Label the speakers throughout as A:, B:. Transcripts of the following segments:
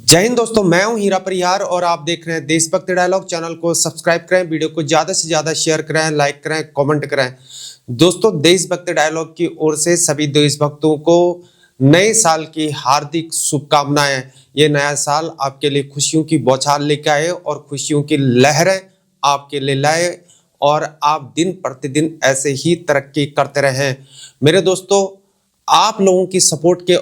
A: जय हिंद दोस्तों, मैं हूं हीरा परिहार और आप देख रहे हैं देशभक्ति डायलॉग। चैनल को सब्सक्राइब करें, वीडियो को ज्यादा से ज्यादा शेयर करें, लाइक करें, कमेंट करें। दोस्तों, देशभक्ति डायलॉग की ओर से सभी देशभक्तों को नए साल की हार्दिक शुभकामनाएं। ये नया साल आपके लिए खुशियों की बौछार लेकर आए और खुशियों की लहरें आपके लिए लाए और आप दिन प्रतिदिन ऐसे ही तरक्की करते रहें। मेरे दोस्तों, आप लोगों की सपोर्ट के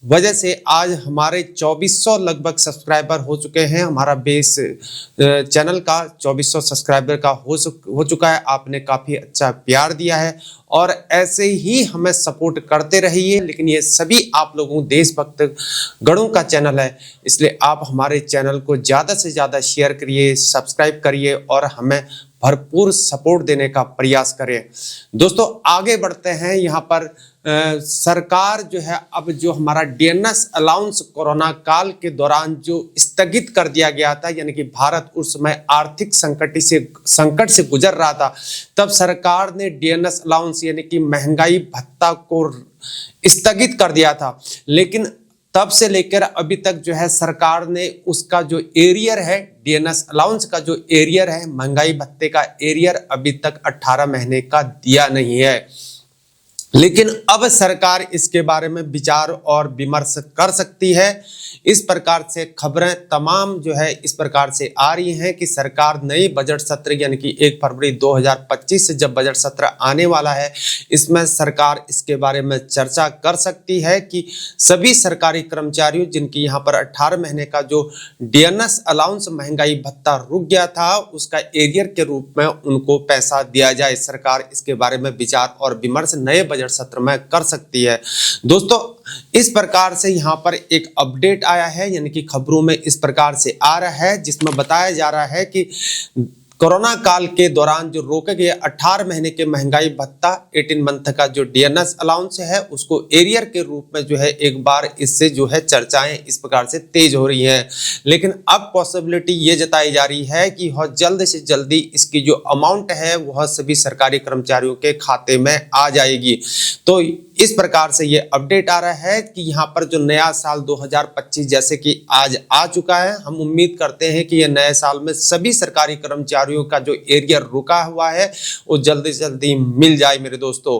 A: वजह से आज हमारे 2400 लगभग सब्सक्राइबर हो चुके हैं। हमारा बेस चैनल का 2400 सब्सक्राइबर का हो चुका है। आपने काफ़ी अच्छा प्यार दिया है और ऐसे ही हमें सपोर्ट करते रहिए। लेकिन ये सभी आप लोगों देशभक्त गणों का चैनल है, इसलिए आप हमारे चैनल को ज़्यादा से ज़्यादा शेयर करिए, सब्सक्राइब करिए और हमें भरपूर सपोर्ट देने का प्रयास करें। दोस्तों, आगे बढ़ते हैं। यहाँ पर सरकार जो है, अब जो हमारा डीएनएस अलाउंस कोरोना काल के दौरान जो स्थगित कर दिया गया था, यानी कि भारत उस समय आर्थिक संकट से गुजर रहा था, तब सरकार ने डीएनएस अलाउंस यानी कि महंगाई भत्ता को स्थगित कर दिया था। लेकिन तब से लेकर अभी तक जो है सरकार ने उसका जो एरियर है, डीएनएस अलाउंस का जो एरियर है, महंगाई भत्ते का एरियर अभी तक 18 महीने का दिया नहीं है। लेकिन अब सरकार इसके बारे में विचार और विमर्श कर सकती है। इस प्रकार से खबरें तमाम जो है इस प्रकार से आ रही हैं कि सरकार नई बजट सत्र यानी कि 1 फरवरी 2025 से जब बजट सत्र आने वाला है, इसमें सरकार इसके बारे में चर्चा कर सकती है कि सभी सरकारी कर्मचारियों जिनकी यहाँ पर 18 महीने का जो डीएनएस अलाउंस महंगाई भत्ता रुक गया था, उसका एरियर के रूप में उनको पैसा दिया जाए। सरकार इसके बारे में विचार और विमर्श नए बजट सत्र में कर सकती है। दोस्तों, इस प्रकार से यहाँ पर एक अपडेट आया है, यानी कि खबरों में इस प्रकार से आ रहा है, जिसमें बताया जा रहा है कि कोरोना काल के दौरान जो रोके गए 18 महीने के महंगाई भत्ता 18 मंथ का जो डीएनएस अलाउंस है, उसको एरियर के रूप में जो है एक बार इससे जो है चर्चाएं इस प्रकार से तेज हो रही हैं। लेकिन अब पॉसिबिलिटी ये जताई जा रही है कि वह जल्द से जल्दी इसकी जो अमाउंट है वह सभी सरकारी कर्मचारियों के खाते में आ जाएगी। तो इस प्रकार से ये अपडेट आ रहा है कि यहाँ पर जो नया साल 2025 जैसे कि आज आ चुका है, हम उम्मीद करते हैं कि ये नए साल में सभी सरकारी कर्मचारियों का जो एरियर रुका हुआ है वो जल्दी से जल्दी मिल जाए मेरे दोस्तों,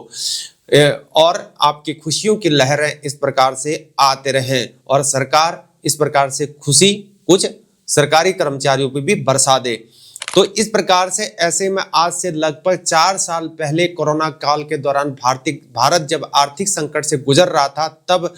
A: और आपकी खुशियों की लहरें इस प्रकार से आते रहें और सरकार इस प्रकार से खुशी कुछ सरकारी कर्मचारियों पर भी बरसा दे। तो इस प्रकार से ऐसे में आज से लगभग 4 साल पहले कोरोना काल के दौरान भारत जब आर्थिक संकट से गुजर रहा था, तब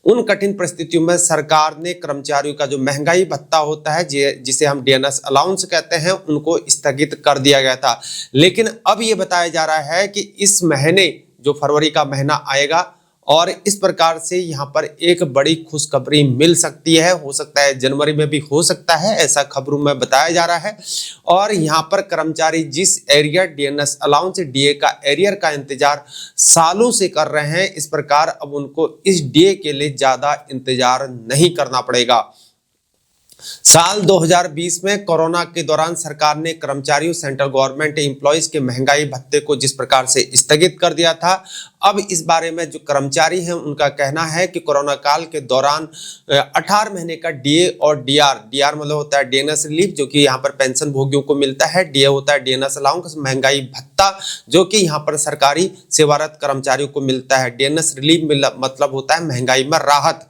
A: उन कठिन परिस्थितियों में सरकार ने कर्मचारियों का जो महंगाई भत्ता होता है, जिसे हम डीएनएस अलाउंस कहते हैं, उनको स्थगित कर दिया गया था। लेकिन अब ये बताया जा रहा है कि इस महीने जो फरवरी का महीना आएगा और इस प्रकार से यहाँ पर एक बड़ी खुशखबरी मिल सकती है। हो सकता है जनवरी में भी हो सकता है, ऐसा खबरों में बताया जा रहा है। और यहाँ पर कर्मचारी जिस एरियर डीएनएस अलाउंस डीए का एरियर का इंतजार सालों से कर रहे हैं, इस प्रकार अब उनको इस डीए के लिए ज्यादा इंतजार नहीं करना पड़ेगा। साल 2020 में कोरोना के दौरान सरकार ने कर्मचारियों, सेंट्रल गवर्नमेंट एम्प्लॉइज के महंगाई भत्ते को जिस प्रकार से स्थगित कर दिया था, अब इस बारे में जो कर्मचारी हैं उनका कहना है कि कोरोना काल के दौरान 18 महीने का डीए और डीआर मतलब होता है डीएनएस रिलीफ, जो कि यहाँ पर पेंशन भोगियों को मिलता है, डीए होता है डीएनएस अलाउंस महंगाई भत्ता, जो कि यहाँ पर सरकारी सेवारत कर्मचारियों को मिलता है। डीएनएस रिलीफ मतलब होता है महंगाई में राहत।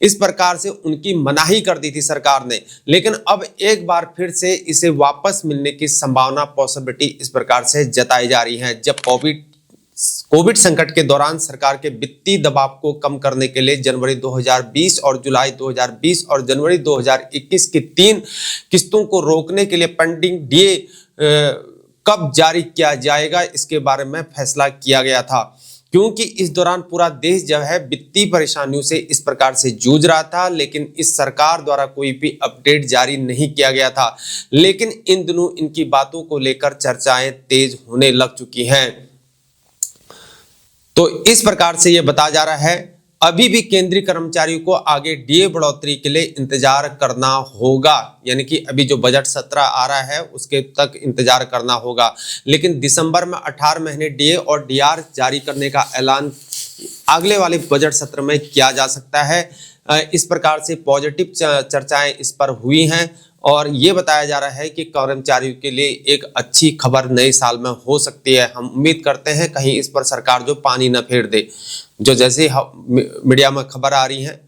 A: इस प्रकार से उनकी मनाही कर दी थी सरकार ने, लेकिन अब एक बार फिर से इसे वापस मिलने की संभावना पॉसिबिलिटी इस प्रकार से जताई जा रही है। जब कोविड संकट के दौरान सरकार के वित्तीय दबाव को कम करने के लिए जनवरी 2020 और जुलाई 2020 और जनवरी 2021 की 3 किस्तों को रोकने के लिए पेंडिंग डीए कब जारी किया जाएगा, इसके बारे में फैसला किया गया था। क्योंकि इस दौरान पूरा देश जो है वित्तीय परेशानियों से इस प्रकार से जूझ रहा था, लेकिन इस सरकार द्वारा कोई भी अपडेट जारी नहीं किया गया था। लेकिन इन दिनों इनकी बातों को लेकर चर्चाएं तेज होने लग चुकी हैं। तो इस प्रकार से यह बताया जा रहा है अभी भी केंद्रीय कर्मचारियों को आगे डीए बढ़ोतरी के लिए इंतजार करना होगा, यानी कि अभी जो बजट सत्र आ रहा है उसके तक इंतजार करना होगा। लेकिन दिसंबर में 18 महीने डीए और डीआर जारी करने का ऐलान अगले वाले बजट सत्र में किया जा सकता है। इस प्रकार से पॉजिटिव चर्चाएं इस पर हुई हैं और ये बताया जा रहा है कि कर्मचारियों के लिए एक अच्छी खबर नए साल में हो सकती है। हम उम्मीद करते हैं कहीं इस पर सरकार जो पानी न फेर दे। जो जैसे मीडिया में खबर आ रही है,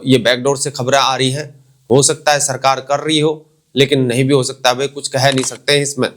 A: ये बैकडोर से खबरें आ रही हैं, हो सकता है सरकार कर रही हो, लेकिन नहीं भी हो सकता, वे कुछ कह नहीं सकते हैं इसमें।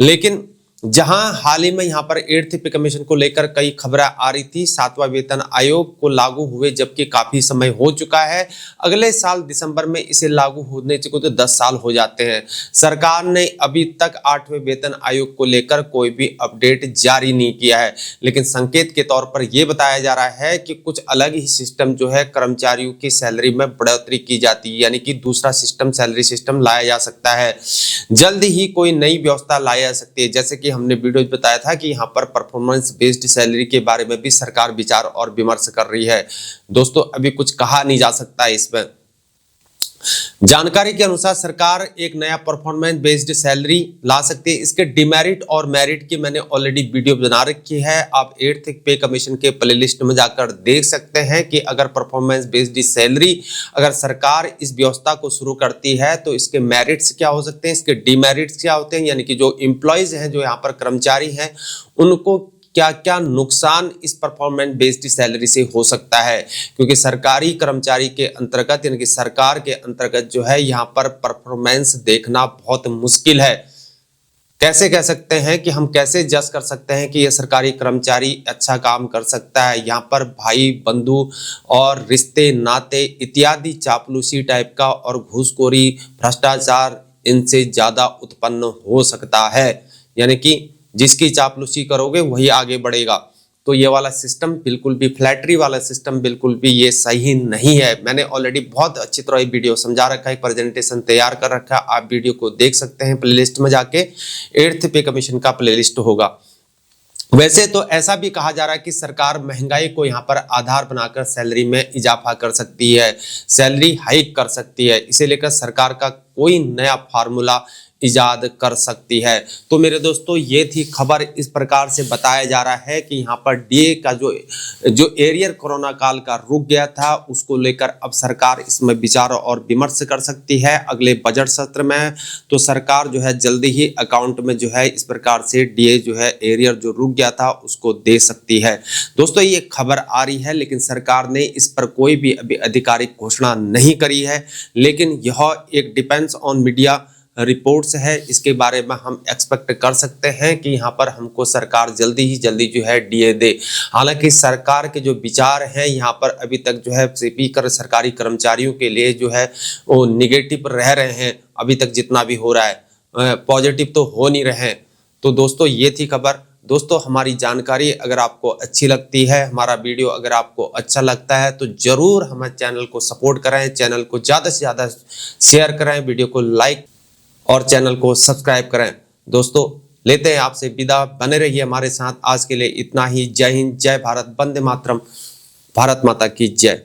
A: लेकिन जहां हाल ही में यहाँ पर 8th पे कमीशन को लेकर कई खबरें आ रही थी, 7वां वेतन आयोग को लागू हुए जबकि काफी समय हो चुका है। अगले साल दिसंबर में इसे लागू होने को तो 10 साल हो जाते हैं। सरकार ने अभी तक 8वें वेतन आयोग को लेकर कोई भी अपडेट जारी नहीं किया है, लेकिन संकेत के तौर पर यह बताया जा रहा है कि कुछ अलग ही सिस्टम जो है कर्मचारियों की सैलरी में बढ़ोतरी की जाती है, यानी कि दूसरा सिस्टम, सैलरी सिस्टम लाया जा सकता है। जल्द ही कोई नई व्यवस्था लाई जा सकती है। जैसे कि हमने वीडियो में बताया था कि यहाँ पर परफॉर्मेंस बेस्ड सैलरी के बारे में भी सरकार विचार और विमर्श कर रही है। दोस्तों, अभी कुछ कहा नहीं जा सकता है इसमें। जानकारी के अनुसार सरकार एक नया परफॉर्मेंस बेस्ड सैलरी ला सकती है। इसके डिमेरिट और मेरिट की मैंने ऑलरेडी वीडियो बना रखी है, आप 8th पे कमीशन के प्लेलिस्ट में जाकर देख सकते हैं कि अगर परफॉर्मेंस बेस्ड सैलरी अगर सरकार इस व्यवस्था को शुरू करती है तो इसके मेरिट्स क्या हो सकते हैं, इसके डिमेरिट्स क्या होते हैं, यानी कि जो एम्प्लॉयज हैं, जो यहाँ पर कर्मचारी हैं, उनको क्या क्या नुकसान इस परफॉर्मेंस बेस्ड सैलरी से हो सकता है। क्योंकि सरकारी कर्मचारी के अंतर्गत, यानी कि सरकार के अंतर्गत जो है यहाँ पर परफॉर्मेंस देखना बहुत मुश्किल है। कैसे कह सकते हैं कि हम कैसे जज कर सकते हैं कि ये सरकारी कर्मचारी अच्छा काम कर सकता है। यहाँ पर भाई बंधु और रिश्ते नाते इत्यादि चापलूसी टाइप का और घूसखोरी, भ्रष्टाचार इनसे ज्यादा उत्पन्न हो सकता है, यानी कि जिसकी चापलूसी करोगे वही आगे बढ़ेगा। तो ये वाला सिस्टम बिल्कुल भी, फ्लैटरी वाला सिस्टम बिल्कुल भी ये सही नहीं है। मैंने ऑलरेडी बहुत अच्छी तरह वीडियो समझा रखा है, प्रेजेंटेशन तैयार कर रखा है, आप वीडियो को देख सकते हैं। प्लेलिस्ट में जाके 8th पे कमीशन का प्लेलिस्ट होगा। वैसे तो ऐसा भी कहा जा रहा है कि सरकार महंगाई को यहाँ पर आधार बनाकर सैलरी में इजाफा कर सकती है, सैलरी हाइक कर सकती है। इसे लेकर सरकार का कोई नया फार्मूला इजाद कर सकती है। तो मेरे दोस्तों, ये थी खबर। इस प्रकार से बताया जा रहा है कि यहाँ पर डीए का जो एरियर कोरोना काल का रुक गया था, उसको लेकर अब सरकार इसमें विचार और विमर्श कर सकती है। अगले बजट सत्र में तो सरकार जो है जल्दी ही अकाउंट में जो है इस प्रकार से डीए जो है एरियर जो रुक गया था उसको दे सकती है। दोस्तों, ये खबर आ रही है, लेकिन सरकार ने इस पर कोई भी अभी आधिकारिक घोषणा नहीं करी है। लेकिन यह एक डिपेंड्स ऑन मीडिया रिपोर्ट्स है, इसके बारे में हम एक्सपेक्ट कर सकते हैं कि यहाँ पर हमको सरकार जल्दी ही जल्दी जो है डीए दे। हालांकि सरकार के जो विचार हैं यहाँ पर अभी तक जो है स्पीकर सरकारी कर्मचारियों के लिए जो है वो निगेटिव रह रहे हैं। अभी तक जितना भी हो रहा है पॉजिटिव तो हो नहीं रहे हैं। तो दोस्तों, ये थी खबर। दोस्तों, हमारी जानकारी अगर आपको अच्छी लगती है, हमारा वीडियो अगर आपको अच्छा लगता है, तो जरूर हमारे चैनल को सपोर्ट करें, चैनल को ज़्यादा से ज़्यादा शेयर करें, वीडियो को लाइक और चैनल को सब्सक्राइब करें। दोस्तों, लेते हैं आपसे विदा, बने रहिए हमारे साथ। आज के लिए इतना ही। जय हिंद, जय भारत, वंदे मातरम, भारत माता की जय।